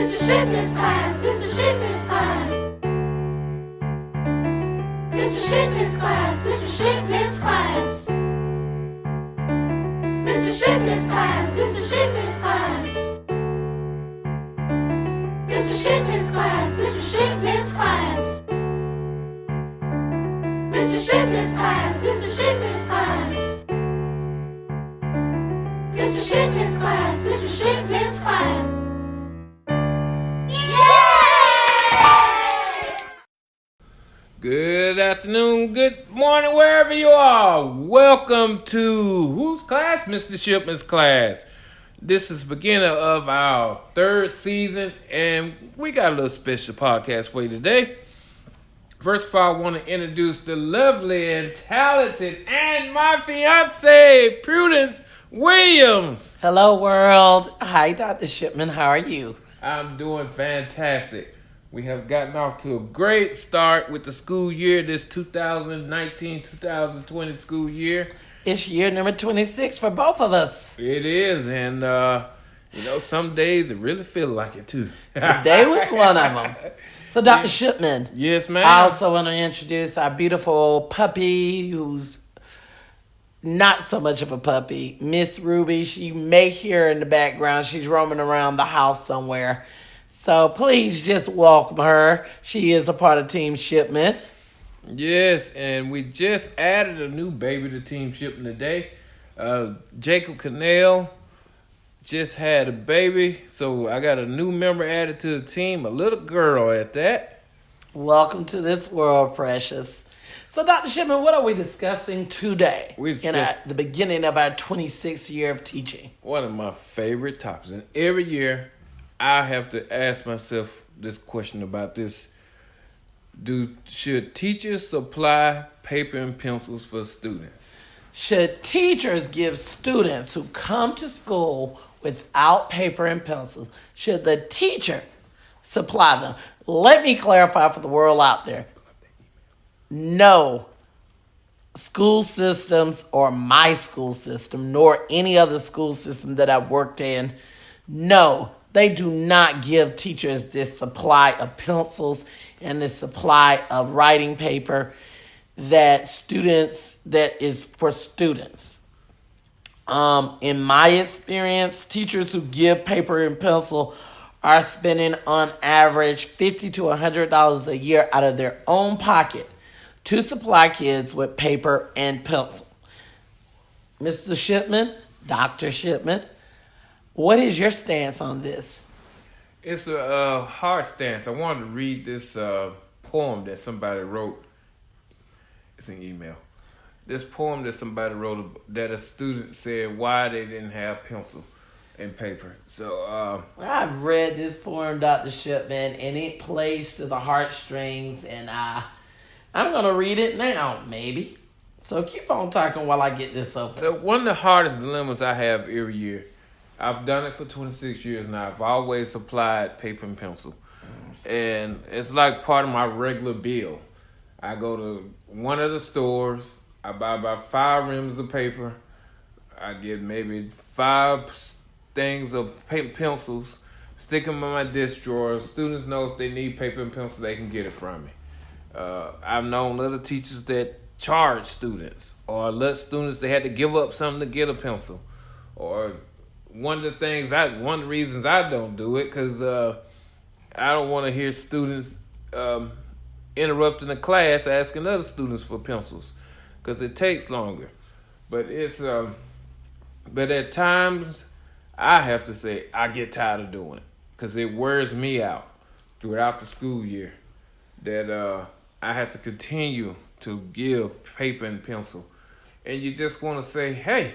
Mr. Shipman's class, Mr. Shipman's class. Mr. Shipman's class, Mr. Shipman's class. Mr. Shipman's class, Mr. Shipman's class. Mr. Shipman's class, Mr. Shipman's class. Mr. Shipman's class, Mr. Shipman's class. Mr. Shipman's class, Mr. Shipman's class. Good afternoon, good morning, wherever you are. Welcome to whose class? Mr. Shipman's class. This is the beginning of our third season, and we got a little special podcast for you today. First of all, I want to introduce the lovely and talented and my fiance, Prudence Williams. Hello, world. Hi, Dr. Shipman. How are you? I'm doing fantastic. We have gotten off to a great start with the school year, this 2019-2020 school year. It's year number 26 for both of us. It is, and some days it really feels like it too. Today was one of them. So, Dr. Shipman. Yes, ma'am. I also want to introduce our beautiful puppy, who's not so much of a puppy, Miss Ruby. She may hear her in the background. She's roaming around the house somewhere. So please just welcome her. She is a part of Team Shipman. Yes, and we just added a new baby to Team Shipman today. Jacob Cannell just had a baby, so I got a new member added to the team, a little girl at that. Welcome to this world, precious. So, Dr. Shipman, what are we discussing today the beginning of our 26th year of teaching? One of my favorite topics, and every year I have to ask myself this question about this. Should teachers supply paper and pencils for students? Should teachers give students who come to school without paper and pencils, should the teacher supply them? Let me clarify for the world out there. No school systems or my school system, nor any other school system that I've worked in, no, they do not give teachers this supply of pencils and this supply of writing paper that is for students. In my experience, teachers who give paper and pencil are spending on average $50 to $100 a year out of their own pocket to supply kids with paper and pencil. Mr. Shipman, Dr. Shipman, what is your stance on this? It's a hard stance. I wanted to read this poem that somebody wrote. It's an email. This poem that somebody wrote that a student said why they didn't have pencil and paper. So I've read this poem, Dr. Shipman, and it plays to the heartstrings, and I'm going to read it now, maybe. So keep on talking while I get this open. So one of the hardest dilemmas I have every year, I've done it for 26 years now. I've always supplied paper and pencil. And it's like part of my regular bill. I go to one of the stores, I buy about 5 reams of paper, I get maybe 5 things of paper pencils, stick them in my desk drawer. Students know if they need paper and pencil, they can get it from me. I've known little teachers that charge students or let students, they had to give up something to get a pencil. Or one of the reasons I don't do it, because I don't want to hear students interrupting the class asking other students for pencils, because it takes longer. But but at times I have to say I get tired of doing it, because it wears me out throughout the school year that I have to continue to give paper and pencil. And you just want to say, hey,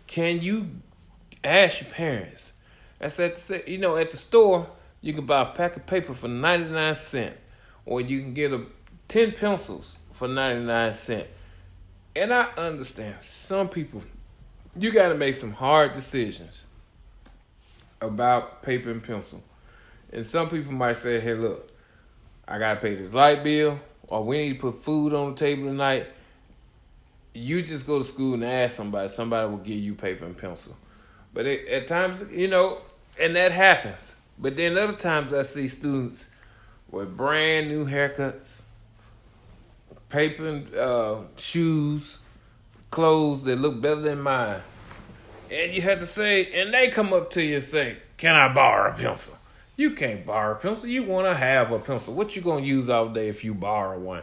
can you ask your parents? That's at the store, you can buy a pack of paper for 99 cents, or you can get 10 pencils for 99 cents. And I understand some people, you got to make some hard decisions about paper and pencil. And some people might say, hey, look, I got to pay this light bill, or we need to put food on the table tonight. You just go to school and ask somebody. Somebody will give you paper and pencil. But at times, and that happens. But then other times I see students with brand new haircuts, paper, shoes, clothes that look better than mine. And you have to say, and they come up to you and say, "Can I borrow a pencil?" You can't borrow a pencil. You want to have a pencil. What you going to use all day if you borrow one?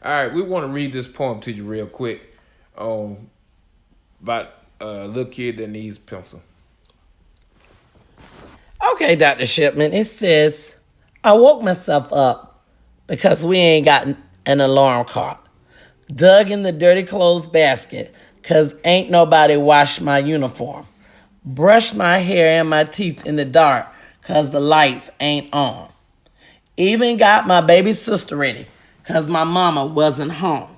All right, we want to read this poem to you real quick about a little kid that needs a pencil. Okay, Dr. Shipman, it says, I woke myself up because we ain't got an alarm clock. Dug in the dirty clothes basket because ain't nobody washed my uniform. Brushed my hair and my teeth in the dark because the lights ain't on. Even got my baby sister ready because my mama wasn't home.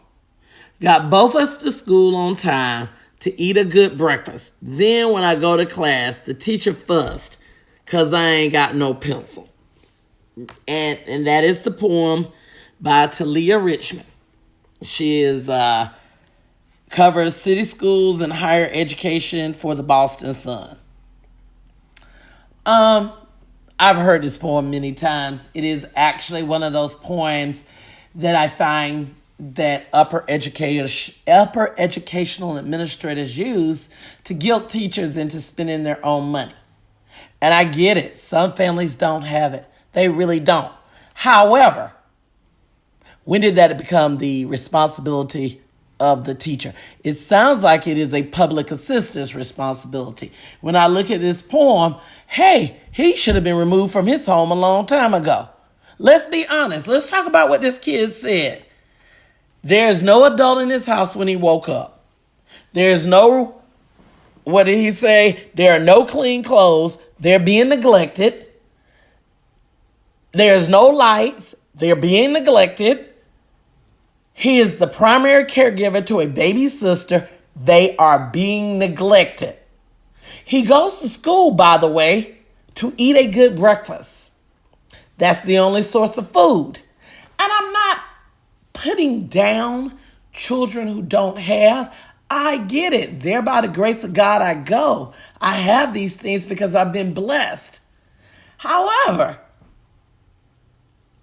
Got both us to school on time to eat a good breakfast. Then when I go to class, the teacher fussed because I ain't got no pencil. And that is the poem by Talia Richmond. She is covers city schools and higher education for the Boston Sun. I've heard this poem many times. It is actually one of those poems that I find that upper educational administrators use to guilt teachers into spending their own money. And I get it. Some families don't have it. They really don't. However, when did that become the responsibility of the teacher? It sounds like it is a public assistant's responsibility. When I look at this poem, hey, he should have been removed from his home a long time ago. Let's be honest. Let's talk about what this kid said. There is no adult in his house when he woke up. There's no, what did he say? There are no clean clothes. They're being neglected. There's no lights. They're being neglected. He is the primary caregiver to a baby sister. They are being neglected. He goes to school, by the way, to eat a good breakfast. That's the only source of food. And I'm not putting down children who don't have. I get it. There by the grace of God I go. I have these things because I've been blessed. However,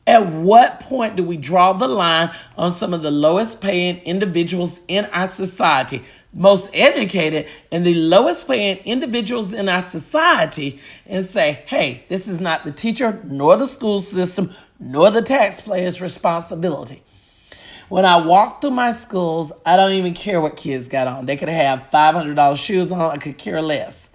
at what point do we draw the line on some of the lowest paying individuals in our society, most educated and the lowest paying individuals in our society, and say, hey, this is not the teacher, nor the school system, nor the taxpayer's responsibility? When I walk through my schools, I don't even care what kids got on. They could have $500 shoes on. I could care less.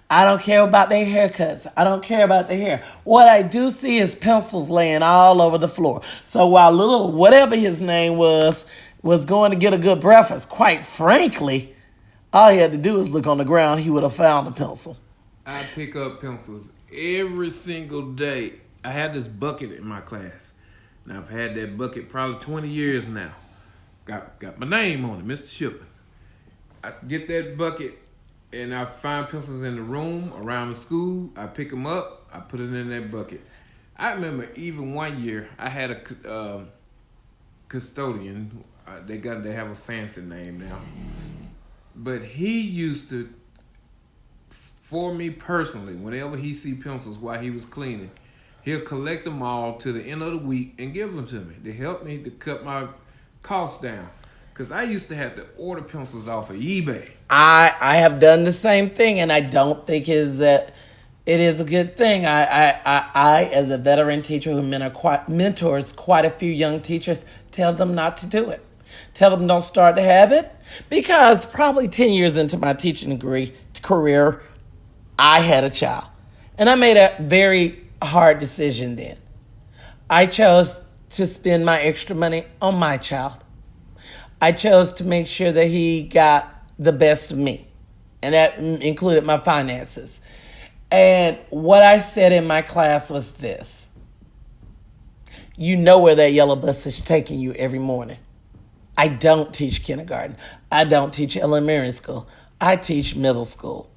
I don't care about their haircuts. I don't care about their hair. What I do see is pencils laying all over the floor. So while little whatever his name was going to get a good breakfast, quite frankly, all he had to do was look on the ground. He would have found a pencil. I pick up pencils every single day. I have this bucket in my class. Now, I've had that bucket probably 20 years now. Got my name on it, Mr. Shipman. I get that bucket, and I find pencils in the room, around the school. I pick them up. I put it in that bucket. I remember even one year, I had a custodian. They have a fancy name now. But he used to, for me personally, whenever he see pencils while he was cleaning, he'll collect them all to the end of the week and give them to me to help me to cut my costs down. Because I used to have to order pencils off of eBay. I have done the same thing, and I don't think it is a good thing. I as a veteran teacher who mentors quite a few young teachers, tell them not to do it. Tell them don't start the habit. Because probably 10 years into my teaching career, I had a child. And I made a very hard decision then. I chose to spend my extra money on my child. I chose to make sure that he got the best of me, and that included my finances. And what I said in my class was this: you know where that yellow bus is taking you every morning. I don't teach kindergarten. I don't teach elementary school. I teach middle school,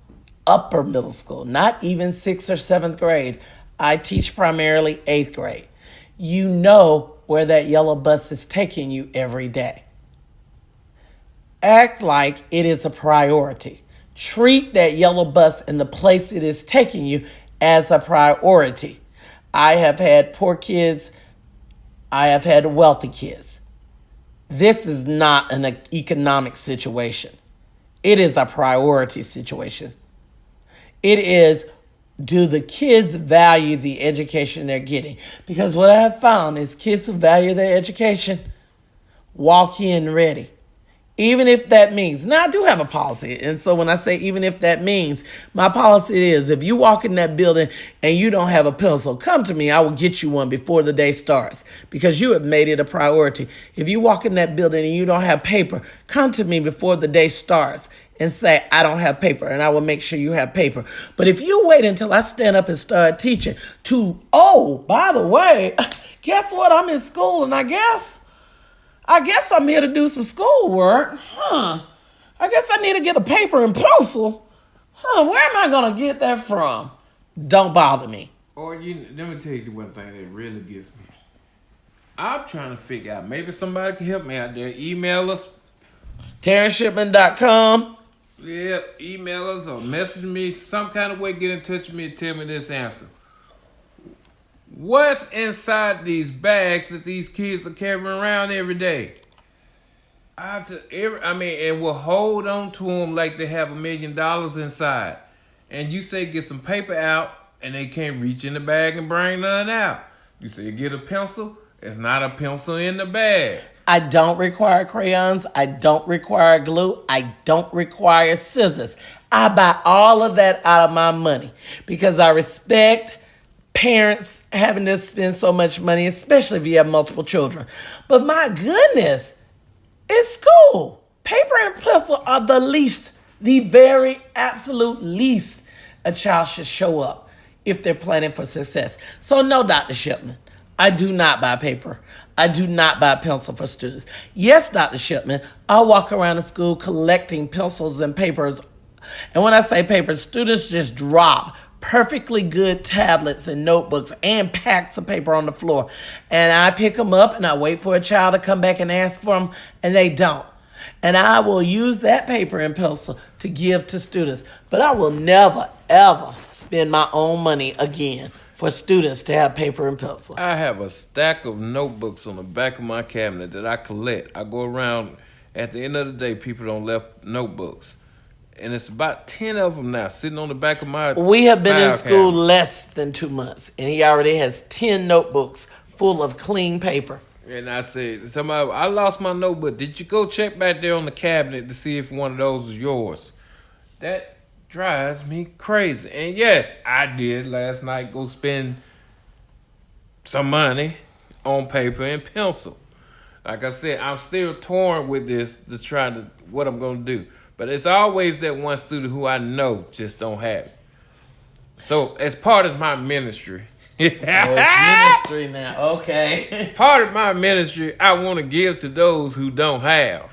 upper middle school, not even 6th or 7th grade. I teach primarily 8th grade. You know where that yellow bus is taking you every day. Act like it is a priority. Treat that yellow bus and the place it is taking you as a priority. I have had poor kids. I have had wealthy kids. This is not an economic situation. It is a priority situation. It is, do the kids value the education they're getting? Because what I have found is kids who value their education walk in ready. Even if that means, now I do have a policy. And so when I say even if that means, my policy is if you walk in that building and you don't have a pencil, come to me. I will get you one before the day starts because you have made it a priority. If you walk in that building and you don't have paper, come to me before the day starts and say, I don't have paper, and I will make sure you have paper. But if you wait until I stand up and start teaching by the way, guess what? I'm in school and I guess I'm here to do some schoolwork. I guess I need to get a paper and pencil. Where am I going to get that from? Don't bother me. Or let me tell you the one thing that really gets me. I'm trying to figure out, maybe somebody can help me out there. Email us. TerrenceShipman.com. Yeah, email us or message me. Some kind of way, get in touch with me and tell me this answer. What's inside these bags that these kids are carrying around every day? And we'll hold on to them like they have $1 million inside. And you say get some paper out, and they can't reach in the bag and bring none out. You say get a pencil, it's not a pencil in the bag. I don't require crayons. I don't require glue. I don't require scissors. I buy all of that out of my money because I respect parents having to spend so much money, especially if you have multiple children. But my goodness, it's school. Paper and pencil are the very absolute least a child should show up if they're planning for success. So no, Dr. Shipman, I do not buy paper. I do not buy pencil for students. Yes, Dr. Shipman, I walk around the school collecting pencils and papers. And when I say papers, students just drop perfectly good tablets and notebooks and packs of paper on the floor. And I pick them up and I wait for a child to come back and ask for them, and they don't. And I will use that paper and pencil to give to students. But I will never, ever spend my own money again for students to have paper and pencil. I have a stack of notebooks on the back of my cabinet that I collect. I go around, at the end of the day, people don't left notebooks. And it's about 10 of them now sitting on the back of my We have been in school cabinet. less than 2 months, and he already has 10 notebooks full of clean paper. And I said, somebody, I lost my notebook. Did you go check back there on the cabinet to see if one of those is yours? That drives me crazy. And yes, I did last night go spend some money on paper and pencil. Like I said, I'm still torn with this to try to what I'm going to do. But it's always that one student who I know just don't have it. So as part of my ministry. It's ministry now. Okay. Part of my ministry, I want to give to those who don't have.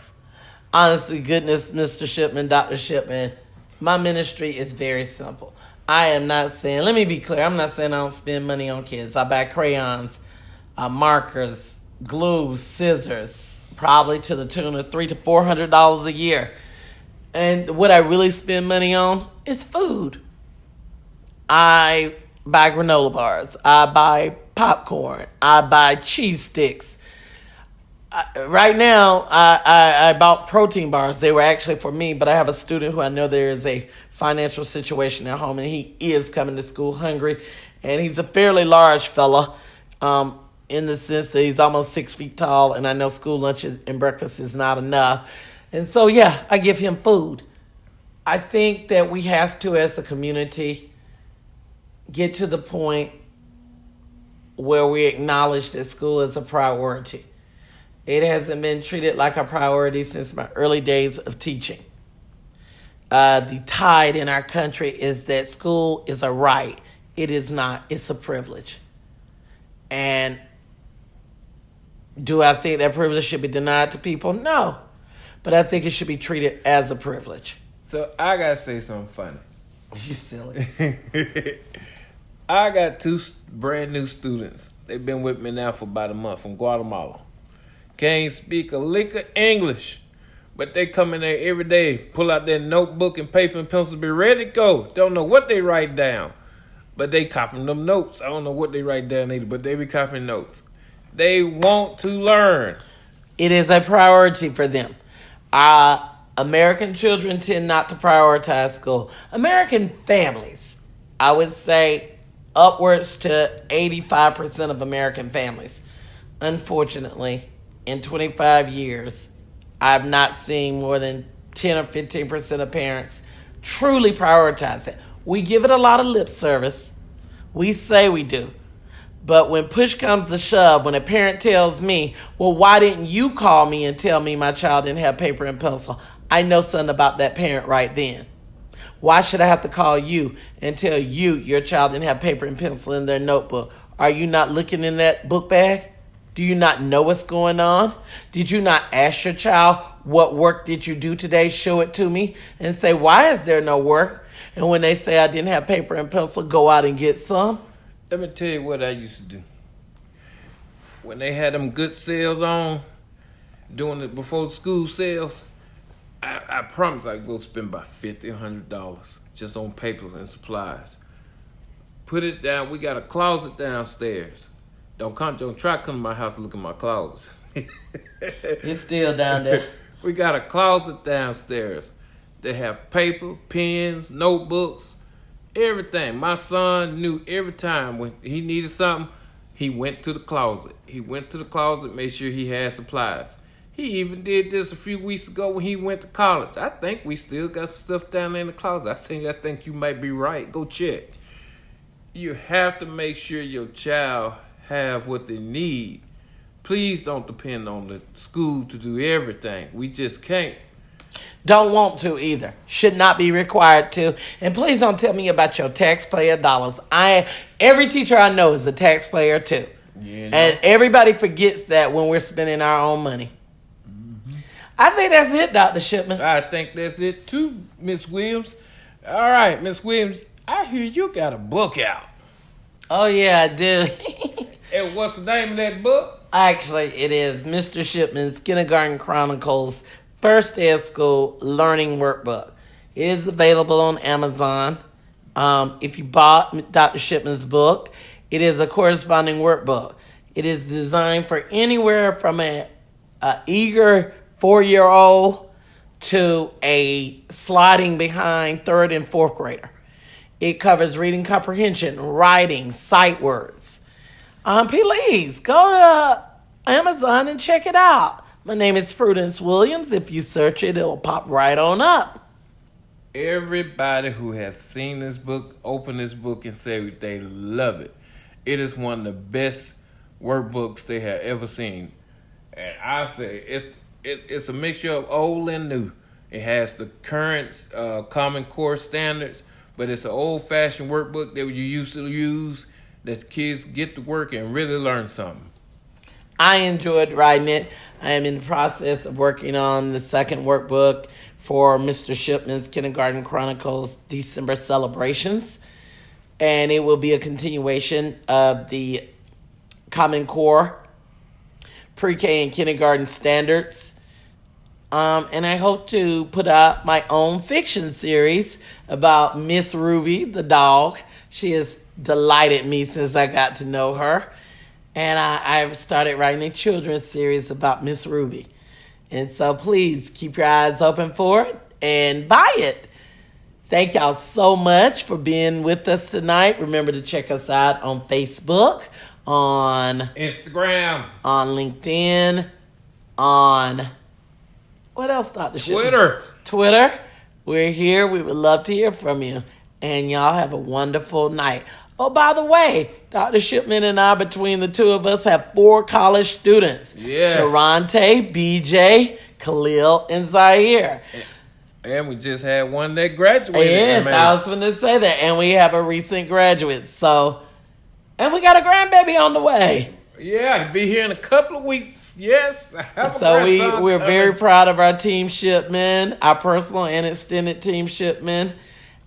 Honestly, goodness, Mr. Shipman, Dr. Shipman, my ministry is very simple. I am not saying, let me be clear, I'm not saying I don't spend money on kids. I buy crayons, markers, glue, scissors, probably to the tune of $300 to $400 a year. And what I really spend money on is food. I buy granola bars. I buy popcorn. I buy cheese sticks. Right now, I bought protein bars. They were actually for me, but I have a student who I know there is a financial situation at home, and he is coming to school hungry. And he's a fairly large fella in the sense that he's almost 6 feet tall, and I know school lunch and breakfast is not enough. And so, yeah, I give him food. I think that we have to, as a community, get to the point where we acknowledge that school is a priority. It hasn't been treated like a priority since my early days of teaching. The tide in our country is that school is a right. It is not. It's a privilege. And do I think that privilege should be denied to people? No. But I think it should be treated as a privilege. So I got to say something funny. You silly. I got 2 brand new students. They've been with me now for about a month from Guatemala. Can't speak a lick of English, But they come in there every day, pull out their notebook and paper and pencil, be ready to go. Don't know what they write down. But they copying them notes. I don't know what they write down either, but they be copying notes. They want to learn. It is a priority for them. American children tend not to prioritize school. American families, I would say upwards to 85% of American families. Unfortunately, in 25 years, I've not seen more than 10 or 15% of parents truly prioritize it. We give it a lot of lip service. We say we do. But when push comes to shove, when a parent tells me, well, why didn't you call me and tell me my child didn't have paper and pencil? I know something about that parent right then. Why should I have to call you and tell you your child didn't have paper and pencil in their notebook? Are you not looking in that book bag? Do you not know what's going on? Did you not ask your child, what work did you do today? Show it to me. And say, why is there no work? And when they say I didn't have paper and pencil, go out and get some. Let me tell you what I used to do. When they had them good sales on, doing it before school sales, I promise I'd go spend about $50, $100 just on paper and supplies. Put it down. We got a closet downstairs. Don't try to come to my house and look at my closet. It's still down there. We got a closet downstairs. They have paper, pens, notebooks, everything. My son knew every time when he needed something, he went to the closet. He went to the closet, made sure he had supplies. He even did this a few weeks ago when he went to college. I think we still got stuff down there in the closet. I think you might be right. Go check. You have to make sure your child have what they need. Please don't depend on the school to do everything. We just can't. Don't want to either. Should not be required to. And please don't tell me about your taxpayer dollars. Every teacher I know is a taxpayer too. Yeah, and everybody forgets that when we're spending our own money. Mm-hmm. I think that's it, Dr. Shipman. I think that's it too, Miss Williams. All right, Miss Williams, I hear you got a book out. Oh, yeah, I do. And what's the name of that book? Actually, it is Mr. Shipman's Kindergarten Chronicles First Day of School Learning Workbook. It is available on Amazon. If you bought Dr. Shipman's book, it is a corresponding workbook. It is designed for anywhere from an eager 4-year-old to a sliding behind 3rd and 4th grader. It covers reading comprehension, writing, sight words. Please go to Amazon and check it out. My name is Prudence Williams. If you search it, it'll pop right on up. Everybody who has seen this book, open this book and say they love it. It is one of the best workbooks they have ever seen. And I say it's a mixture of old and new. It has the current Common Core standards, but it's an old-fashioned workbook that you used to use that kids get to work and really learn something. I enjoyed writing it. I am in the process of working on the second workbook for Mr. Shipman's Kindergarten Chronicles December celebrations. And it will be a continuation of the Common Core pre-K and kindergarten standards. And I hope to put out my own fiction series about Miss Ruby, the dog. She has delighted me since I got to know her. And I've started writing a children's series about Miss Ruby. And so please keep your eyes open for it and buy it. Thank y'all so much for being with us tonight. Remember to check us out on Facebook, on Instagram, on LinkedIn, on what else, Dr. Twitter. Twitter. We're here. We would love to hear from you. And y'all have a wonderful night. Oh, by the way, Dr. Shipman and I, between the two of us, have 4 college students. Yes. Sharante, BJ, Khalil, and Zaire. And we just had one that graduated. Yes, I was going to say that. And we have a recent graduate. And we got a grandbaby on the way. Yeah, he'll be here in a couple of weeks. Yes. We're very proud of our team Shipman, our personal and extended team Shipman.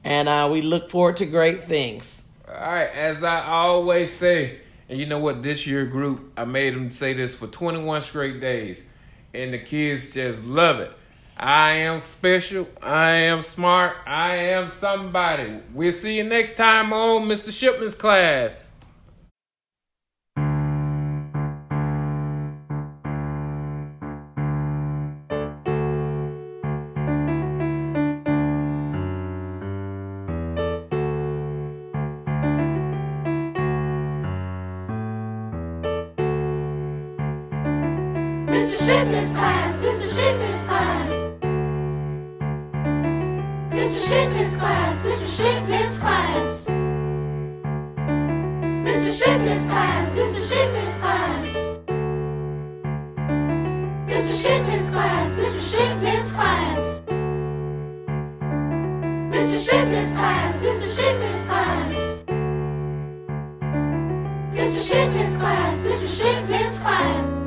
And we look forward to great things. All right, as I always say, and you know what, this year group, I made them say this for 21 straight days, and the kids just love it. I am special. I am smart. I am somebody. We'll see you next time on Mr. Shipman's class. Mr. Shipman's class, Mr. Shipman's class. Mr. Shipman's class, Mr. Shipman's class. Mr. Shipman's class, Mr. Shipman's class. Mr. Shipman's class, Mr. Shipman's class. Mr. Shipman's class, Mr. Shipman's class. Mr. Shipman's class, Mr. Shipman's class.